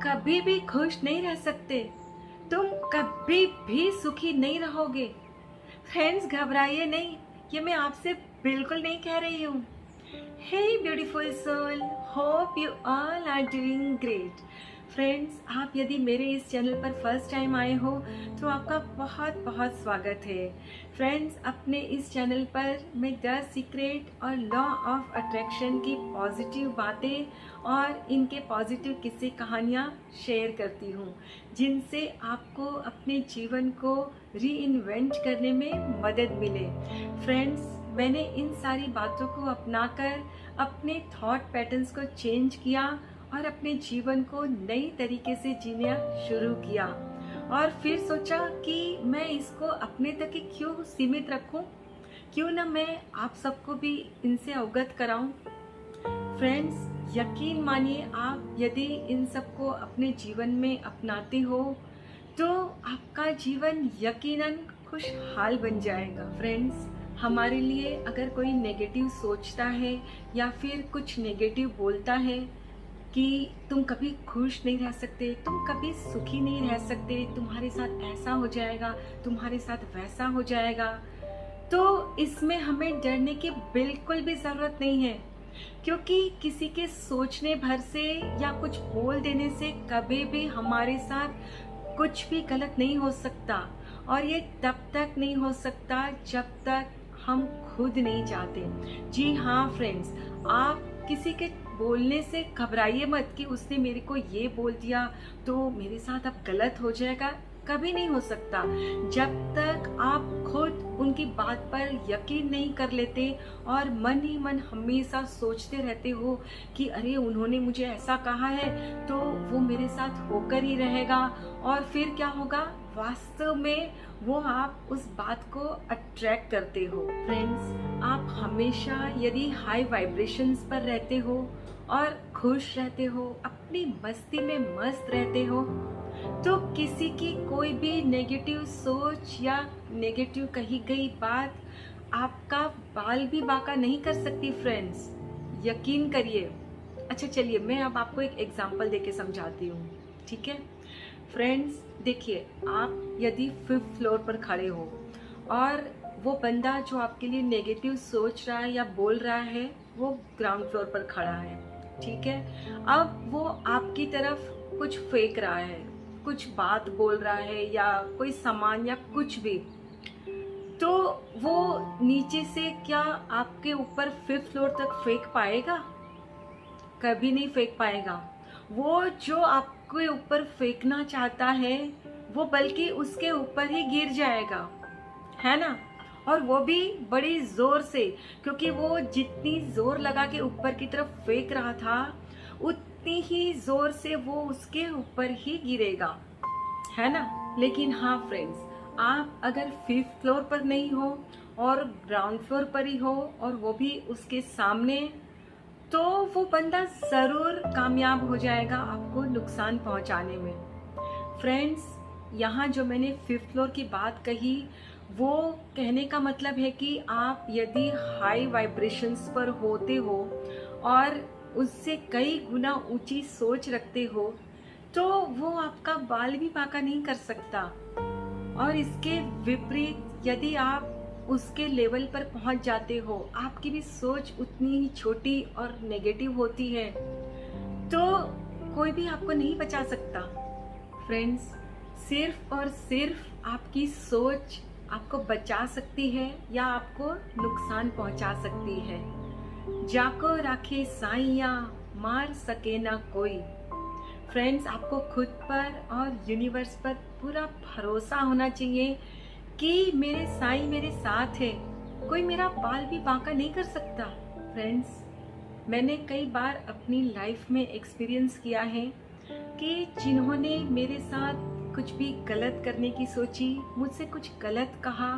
कभी भी खुश नहीं रह सकते। तुम कभी भी सुखी नहीं रहोगे। फ्रेंड्स, घबराइए नहीं, ये मैं आपसे बिल्कुल नहीं कह रही हूँ। Hey beautiful soul, hope you all are doing great. Friends, आप यदि मेरे इस चैनल पर फर्स्ट टाइम आए हो तो आपका बहुत बहुत स्वागत है। फ्रेंड्स, अपने इस चैनल पर मैं द सीक्रेट और लॉ ऑफ अट्रैक्शन की पॉजिटिव बातें और इनके पॉजिटिव किस्से कहानियाँ शेयर करती हूँ, जिनसे आपको अपने जीवन को रीइन्वेंट करने में मदद मिले। फ्रेंड्स, मैंने इन सारी बातों को अपनाकर अपने थॉट पैटर्न्स को चेंज किया और अपने जीवन को नई तरीके से जीना शुरू किया। और फिर सोचा कि मैं इसको अपने तक ही क्यों सीमित रखूं, क्यों ना मैं आप सबको भी इनसे अवगत कराऊं। फ्रेंड्स, यकीन मानिए, आप यदि इन सबको अपने जीवन में अपनाते हो तो आपका जीवन यकीनन खुशहाल बन जाएगा। फ्रेंड्स, हमारे लिए अगर कोई नेगेटिव सोचता है या फिर कुछ नेगेटिव बोलता है कि तुम कभी खुश नहीं रह सकते, तुम कभी सुखी नहीं रह सकते, तुम्हारे साथ ऐसा हो जाएगा, तुम्हारे साथ वैसा हो जाएगा, तो इसमें हमें डरने की बिल्कुल भी ज़रूरत नहीं है। क्योंकि किसी के सोचने भर से या कुछ बोल देने से कभी भी हमारे साथ कुछ भी गलत नहीं हो सकता। और ये तब तक नहीं हो सकता जब तक हम खुद नहीं चाहते। जी हाँ फ्रेंड्स, आप किसी के बोलने से घबराइए मत कि उसने मेरे को ये बोल दिया तो मेरे साथ अब गलत हो जाएगा। कभी नहीं हो सकता जब तक आप खुद उनकी बात पर यकीन नहीं कर लेते और मन ही मन हमेशा सोचते रहते हो कि अरे उन्होंने मुझे ऐसा कहा है तो वो मेरे साथ होकर ही रहेगा। और फिर क्या होगा, वास्तव में वो आप उस बात को अट्रैक्ट करते हो। फ्रेंड्स, आप हमेशा यदि हाई वाइब्रेशंस पर रहते हो और खुश रहते हो, अपनी मस्ती में मस्त रहते हो, तो किसी की कोई भी नेगेटिव सोच या नेगेटिव कही गई बात आपका बाल भी बांका नहीं कर सकती। फ्रेंड्स, यकीन करिए। अच्छा चलिए, मैं अब आपको एक एग्जांपल देके समझाती हूँ, ठीक है। फ्रेंड्स देखिए, आप यदि 5th फ्लोर पर खड़े हो और वो बंदा जो आपके लिए नेगेटिव सोच रहा है या बोल रहा है वो ग्राउंड फ्लोर पर खड़ा है, ठीक है। अब वो आपकी तरफ कुछ फेंक रहा है, कुछ बात बोल रहा है या कोई सामान या कुछ भी, तो वो नीचे से क्या आपके ऊपर 5th फ्लोर तक फेंक पाएगा? कभी नहीं फेंक पाएगा। वो जो आपके ऊपर फेंकना चाहता है वो बल्कि उसके ऊपर ही गिर जाएगा, है ना। और वो भी बड़ी जोर से, क्योंकि वो जितनी जोर लगा के ऊपर की तरफ फेंक रहा था उतनी ही जोर से वो उसके ऊपर ही गिरेगा, है ना। लेकिन हाँ फ्रेंड्स, आप अगर 5th फ्लोर पर नहीं हो और ग्राउंड फ्लोर पर ही हो और वो भी उसके सामने, तो वो बंदा जरूर कामयाब हो जाएगा आपको नुकसान पहुंचाने में। फ्रेंड्स, यहाँ जो मैंने 5th फ्लोर की बात कही, वो कहने का मतलब है कि आप यदि हाई वाइब्रेशंस पर होते हो और उससे कई गुना ऊंची सोच रखते हो तो वो आपका बाल भी बांका नहीं कर सकता। और इसके विपरीत यदि आप उसके लेवल पर पहुंच जाते हो, आपकी भी सोच उतनी ही छोटी और नेगेटिव होती है, तो कोई भी आपको नहीं बचा सकता। फ्रेंड्स, सिर्फ और सिर्फ आपकी सोच आपको बचा सकती है या आपको नुकसान पहुंचा सकती है। जाको राखे साइया, मार सके ना कोई। फ्रेंड्स, आपको खुद पर और यूनिवर्स पर पूरा भरोसा होना चाहिए कि मेरे साईं मेरे साथ है, कोई मेरा बाल भी बांका नहीं कर सकता। फ्रेंड्स, मैंने कई बार अपनी लाइफ में एक्सपीरियंस किया है कि जिन्होंने मेरे साथ कुछ भी गलत करने की सोची, मुझसे कुछ गलत कहा,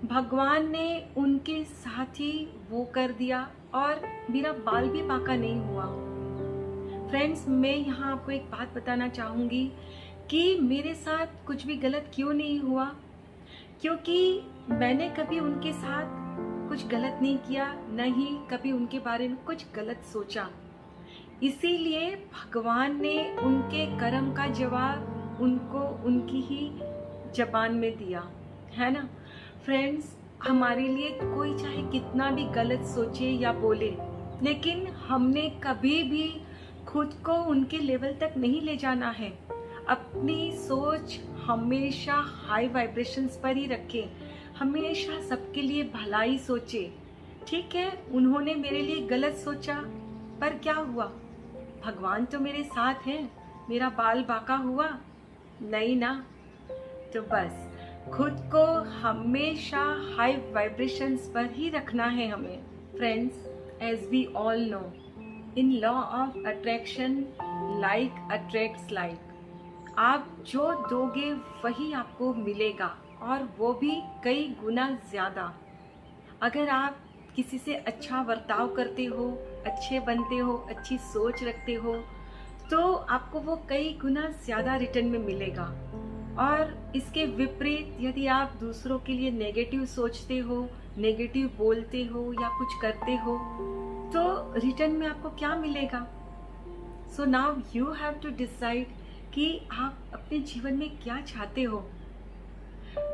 भगवान ने उनके साथ ही वो कर दिया और मेरा बाल भी बांका नहीं हुआ। फ्रेंड्स, मैं यहाँ आपको एक बात बताना चाहूँगी कि मेरे साथ कुछ भी गलत क्यों नहीं हुआ, क्योंकि मैंने कभी उनके साथ कुछ गलत नहीं किया, न ही कभी उनके बारे में कुछ गलत सोचा। इसीलिए भगवान ने उनके कर्म का जवाब उनको उनकी ही जबान में दिया, है ना। फ्रेंड्स, हमारे लिए कोई चाहे कितना भी गलत सोचे या बोले, लेकिन हमने कभी भी खुद को उनके लेवल तक नहीं ले जाना है। अपनी सोच हमेशा हाई वाइब्रेशंस पर ही रखें, हमेशा सबके लिए भलाई सोचे। ठीक है, उन्होंने मेरे लिए गलत सोचा, पर क्या हुआ, भगवान तो मेरे साथ हैं, मेरा बाल बाका हुआ नहीं ना। तो बस खुद को हमेशा हाई वाइब्रेशंस पर ही रखना है हमें। Friends, as we all know, in law of attraction like attracts like. आप जो दोगे वही आपको मिलेगा, और वो भी कई गुना ज़्यादा। अगर आप किसी से अच्छा बर्ताव करते हो, अच्छे बनते हो, अच्छी सोच रखते हो, तो आपको वो कई गुना ज़्यादा रिटर्न में मिलेगा। और इसके विपरीत यदि आप दूसरों के लिए नेगेटिव सोचते हो, नेगेटिव बोलते हो या कुछ करते हो, तो रिटर्न में आपको क्या मिलेगा। So now you have to decide कि आप अपने जीवन में क्या चाहते हो।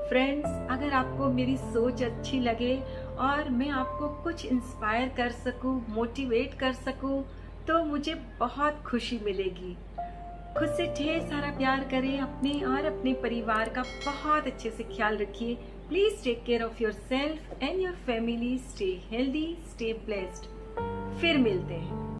फ्रेंड्स, अगर आपको मेरी सोच अच्छी लगे और मैं आपको कुछ इंस्पायर कर सकूं, मोटिवेट कर सकूं, तो मुझे बहुत खुशी मिलेगी। खुद से ढेर सारा प्यार करें, अपने और अपने परिवार का बहुत अच्छे से ख्याल रखिए। Please take care of yourself and your family. Stay healthy, stay blessed. फिर मिलते हैं।